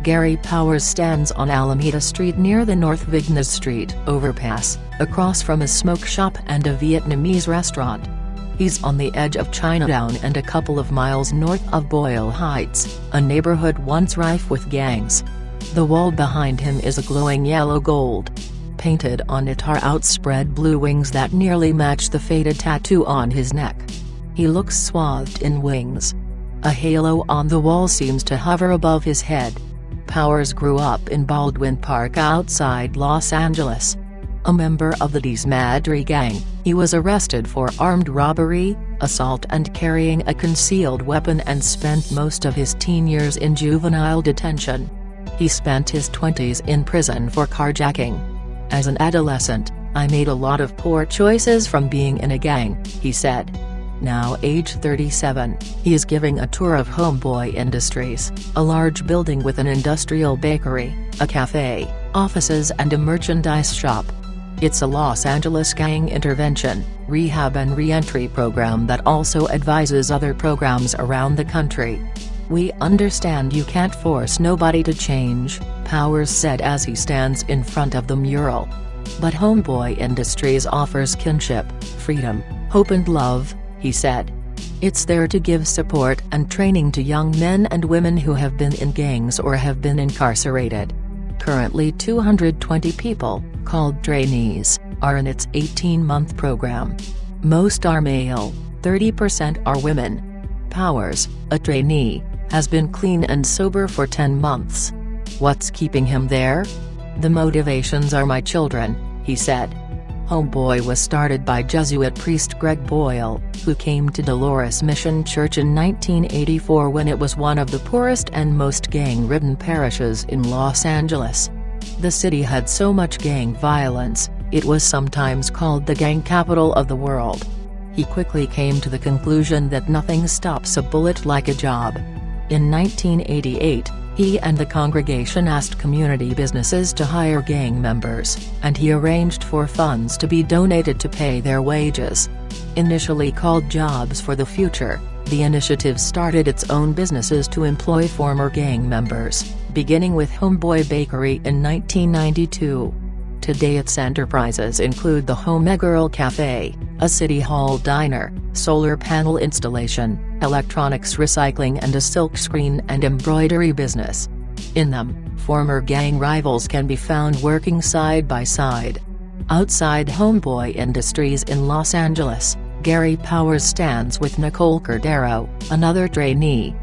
Gary Powers stands on Alameda Street near the North Vignes Street overpass, across from a smoke shop and a Vietnamese restaurant. He's on the edge of Chinatown and a couple of miles north of Boyle Heights, a neighborhood once rife with gangs. The wall behind him is a glowing yellow gold. Painted on it are outspread blue wings that nearly match the faded tattoo on his neck. He looks swathed in wings. A halo on the wall seems to hover above his head. Powers grew up in Baldwin Park outside Los Angeles. A member of the Desmadre gang, he was arrested for armed robbery, assault and carrying a concealed weapon and spent most of his teen years in juvenile detention. He spent his 20s in prison for carjacking. "As an adolescent, I made a lot of poor choices from being in a gang," he said. Now age 37, he is giving a tour of Homeboy Industries, a large building with an industrial bakery, a cafe, offices and a merchandise shop. It's a Los Angeles gang intervention, rehab and re-entry program that also advises other programs around the country. "We understand you can't force nobody to change," Powers said as he stands in front of the mural. "But Homeboy Industries offers kinship, freedom, hope and love," he said. "It's there to give support and training to young men and women who have been in gangs or have been incarcerated." Currently 220 people, called trainees, are in its 18-month program. Most are male, 30% are women. Powers, a trainee, has been clean and sober for 10 months. What's keeping him there? "The motivations are my children," he said. Homeboy was started by Jesuit priest Greg Boyle, who came to Dolores Mission Church in 1984 when it was one of the poorest and most gang-ridden parishes in Los Angeles. The city had so much gang violence, it was sometimes called the gang capital of the world. He quickly came to the conclusion that nothing stops a bullet like a job. In 1988, he and the congregation asked community businesses to hire gang members, and he arranged for funds to be donated to pay their wages. Initially called Jobs for the Future, the initiative started its own businesses to employ former gang members, beginning with Homeboy Bakery in 1992. Today its enterprises include the Homegirl Cafe, a City Hall diner, solar panel installation, electronics recycling and a silkscreen and embroidery business. In them, former gang rivals can be found working side by side. Outside Homeboy Industries in Los Angeles, Gary Powers stands with Nicole Cordero, another trainee.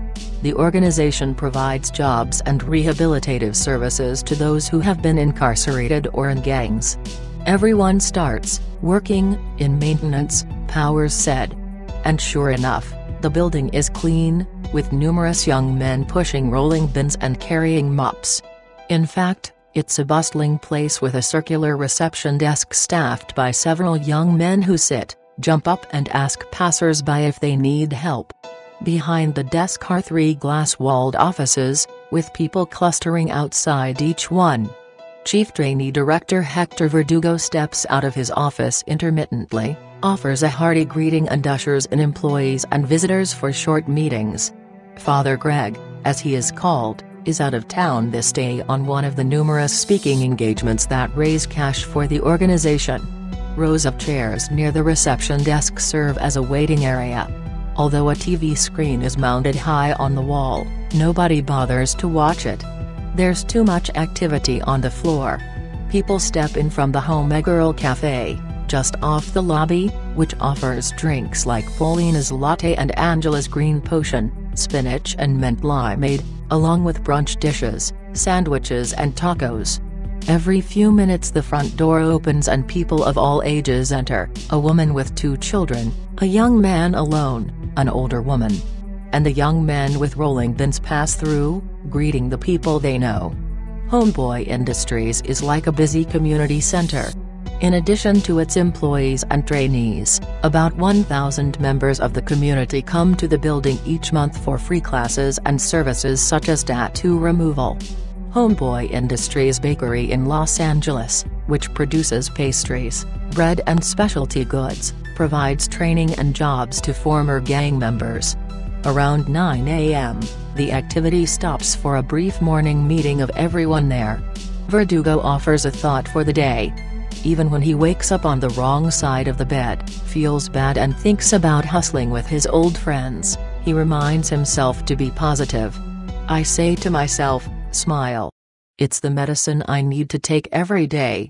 The organization provides jobs and rehabilitative services to those who have been incarcerated or in gangs. "Everyone starts working in maintenance," Powers said. And sure enough, the building is clean, with numerous young men pushing rolling bins and carrying mops. In fact, it's a bustling place with a circular reception desk staffed by several young men who sit, jump up and ask passers-by if they need help. Behind the desk are 3 glass-walled offices, with people clustering outside each one. Chief Trainee Director Hector Verdugo steps out of his office intermittently, offers a hearty greeting and ushers in employees and visitors for short meetings. Father Greg, as he is called, is out of town this day on one of the numerous speaking engagements that raise cash for the organization. Rows of chairs near the reception desk serve as a waiting area. Although a TV screen is mounted high on the wall, nobody bothers to watch it. There's too much activity on the floor. People step in from the Homegirl Cafe, just off the lobby, which offers drinks like Paulina's Latte and Angela's Green Potion, spinach and mint limeade, along with brunch dishes, sandwiches and tacos. Every few minutes the front door opens and people of all ages enter, a woman with 2 children, a young man alone, an older woman. And the young men with rolling bins pass through, greeting the people they know. Homeboy Industries is like a busy community center. In addition to its employees and trainees, about 1,000 members of the community come to the building each month for free classes and services such as tattoo removal. Homeboy Industries Bakery in Los Angeles, which produces pastries, bread and specialty goods, provides training and jobs to former gang members. Around 9 a.m., The activity stops for a brief morning meeting of everyone there. Verdugo offers a thought for the day. Even when he wakes up on the wrong side of the bed, feels bad and thinks about hustling with his old friends, he reminds himself to be positive. I say to myself, smile. It's the medicine I need to take every day.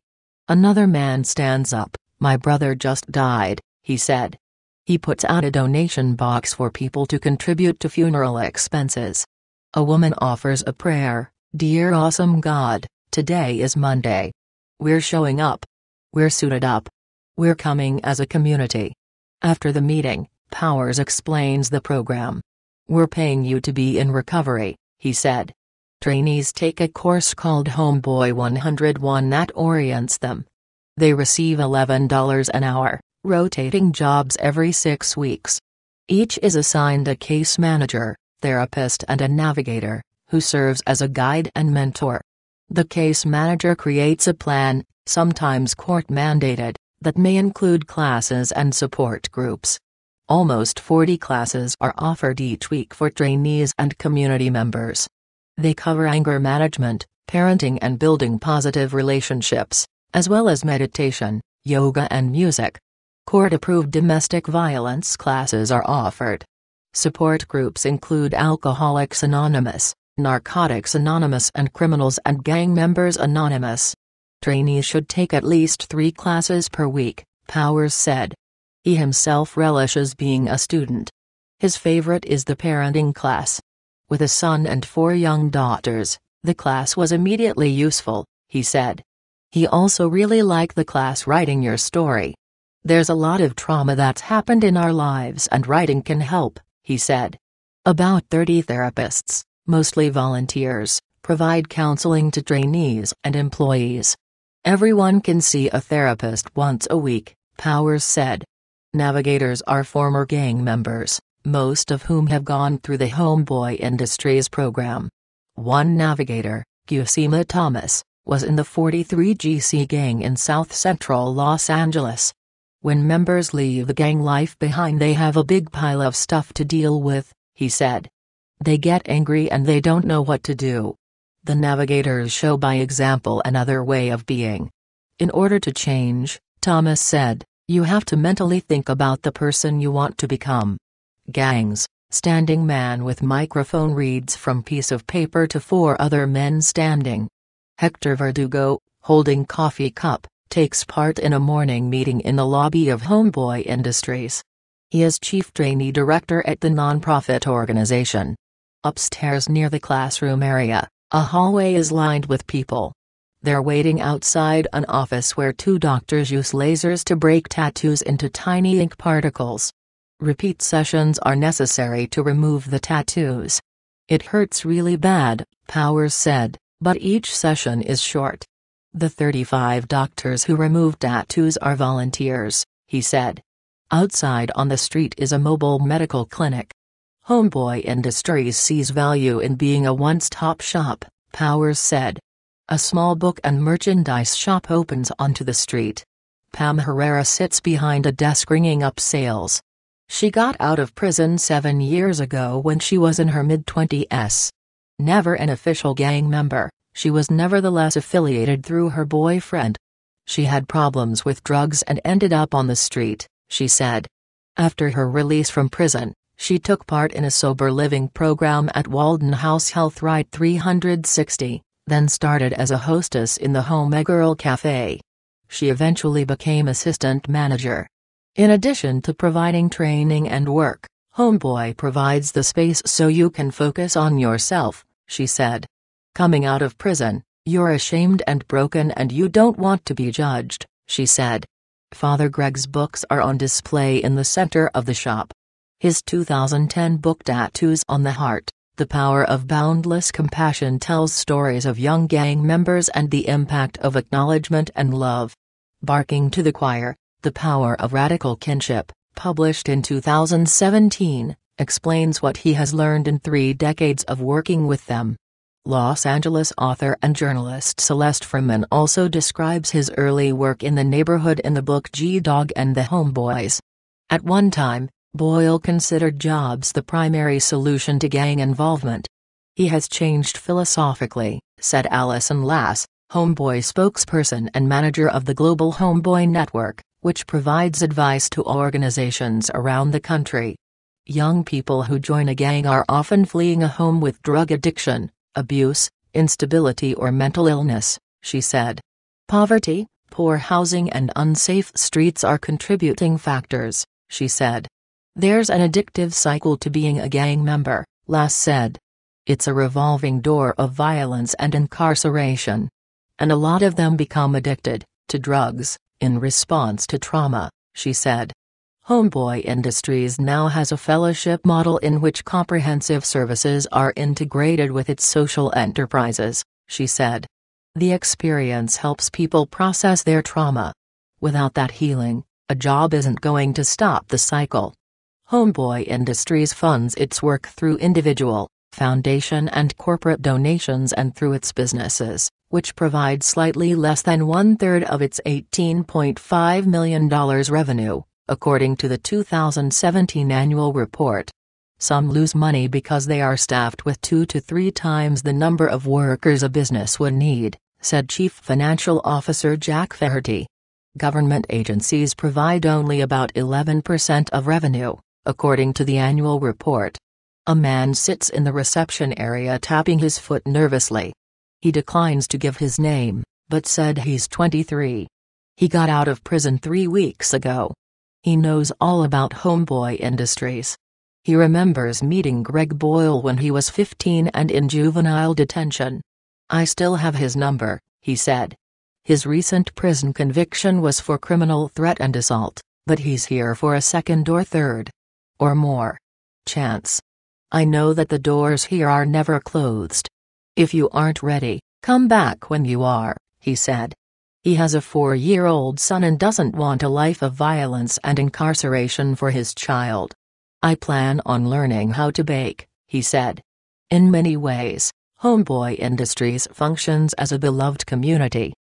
Another man stands up. My brother just died, he said. He puts out a donation box for people to contribute to funeral expenses. A woman offers a prayer. Dear awesome God, today is Monday. We're showing up. We're suited up. We're coming as a community. After the meeting, Powers explains the program. We're paying you to be in recovery, he said. Trainees take a course called Homeboy 101 that orients them. They receive $11 an hour, rotating jobs every 6 weeks. Each is assigned a case manager, therapist and a navigator, who serves as a guide and mentor. The case manager creates a plan, sometimes court-mandated, that may include classes and support groups. Almost 40 classes are offered each week for trainees and community members. They cover anger management, parenting and building positive relationships, as well as meditation, yoga and music. Court-approved domestic violence classes are offered. Support groups include Alcoholics Anonymous, Narcotics Anonymous and Criminals and Gang Members Anonymous. Trainees should take at least 3 classes per week, Powers said. He himself relishes being a student. His favorite is the parenting class. With a son and 4 young daughters, the class was immediately useful, he said. He also really liked the class Writing Your Story. There's a lot of trauma that's happened in our lives and writing can help, he said. About 30 therapists, mostly volunteers, provide counseling to trainees and employees. Everyone can see a therapist once a week, Powers said. Navigators are former gang members, most of whom have gone through the Homeboy Industries program. One navigator, Gusima Thomas, was in the 43 GC gang in South Central Los Angeles. When members leave the gang life behind, they have a big pile of stuff to deal with, he said. They get angry and they don't know what to do. The navigators show by example another way of being. In order to change, Thomas said, you have to mentally think about the person you want to become. Gangs, standing man with microphone reads from piece of paper to 4 other men standing. Hector Verdugo, holding coffee cup, takes part in a morning meeting in the lobby of Homeboy Industries. He is chief trainee director at the nonprofit organization. Upstairs near the classroom area, a hallway is lined with people. They're waiting outside an office where 2 doctors use lasers to break tattoos into tiny ink particles. Repeat sessions are necessary to remove the tattoos. It hurts really bad, Powers said, but each session is short. The 35 doctors who remove tattoos are volunteers, he said. Outside on the street is a mobile medical clinic. Homeboy Industries sees value in being a one-stop shop, Powers said. A small book and merchandise shop opens onto the street. Pam Herrera sits behind a desk ringing up sales. She got out of prison 7 years ago when she was in her mid-20s. Never an official gang member, she was nevertheless affiliated through her boyfriend. She had problems with drugs and ended up on the street, she said. After her release from prison, she took part in a sober living program at Walden House Health Right 360, then started as a hostess in the Homegirl Cafe. She eventually became assistant manager. In addition to providing training and work, Homeboy provides the space so you can focus on yourself, she said. Coming out of prison, you're ashamed and broken and you don't want to be judged, she said. Father Greg's books are on display in the center of the shop. His 2010 book Tattoos on the Heart, The Power of Boundless Compassion tells stories of young gang members and the impact of acknowledgement and love. Barking to the Choir, The Power of Radical Kinship, published in 2017, explains what he has learned in 3 decades of working with them. Los Angeles author and journalist Celeste Freeman also describes his early work in the neighborhood in the book G-Dog and the Homeboys. At one time, Boyle considered jobs the primary solution to gang involvement. He has changed philosophically, said Allison Lass, Homeboy spokesperson and manager of the global Homeboy network, which provides advice to organizations around the country. Young people who join a gang are often fleeing a home with drug addiction, abuse, instability or mental illness, she said. Poverty, poor housing and unsafe streets are contributing factors, she said. There's an addictive cycle to being a gang member, Lass said. It's a revolving door of violence and incarceration. And a lot of them become addicted to drugs in response to trauma, she said. Homeboy Industries now has a fellowship model in which comprehensive services are integrated with its social enterprises, she said. The experience helps people process their trauma. Without that healing, a job isn't going to stop the cycle. Homeboy Industries funds its work through individual, foundation and corporate donations and through its businesses, which provide slightly less than one-third of its $18.5 million revenue, according to the 2017 annual report. Some lose money because they are staffed with 2 to 3 times the number of workers a business would need, said Chief Financial Officer Jack Faherty. Government agencies provide only about 11% of revenue, according to the annual report. A man sits in the reception area tapping his foot nervously. He declines to give his name, but said he's 23. He got out of prison 3 weeks ago. He knows all about Homeboy Industries. He remembers meeting Greg Boyle when he was 15 and in juvenile detention. I still have his number, he said. His recent prison conviction was for criminal threat and assault, but he's here for a second or third. Or more chance. I know that the doors here are never closed. If you aren't ready, come back when you are, he said. He has a 4-year-old son and doesn't want a life of violence and incarceration for his child. I plan on learning how to bake, he said. In many ways, Homeboy Industries functions as a beloved community.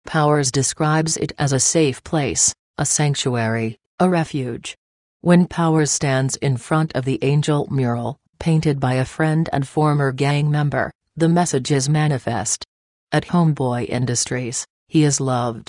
Powers describes it as a safe place, a sanctuary, a refuge. When Powers stands in front of the Angel mural, painted by a friend and former gang member, the message is manifest. At Homeboy Industries, he is loved.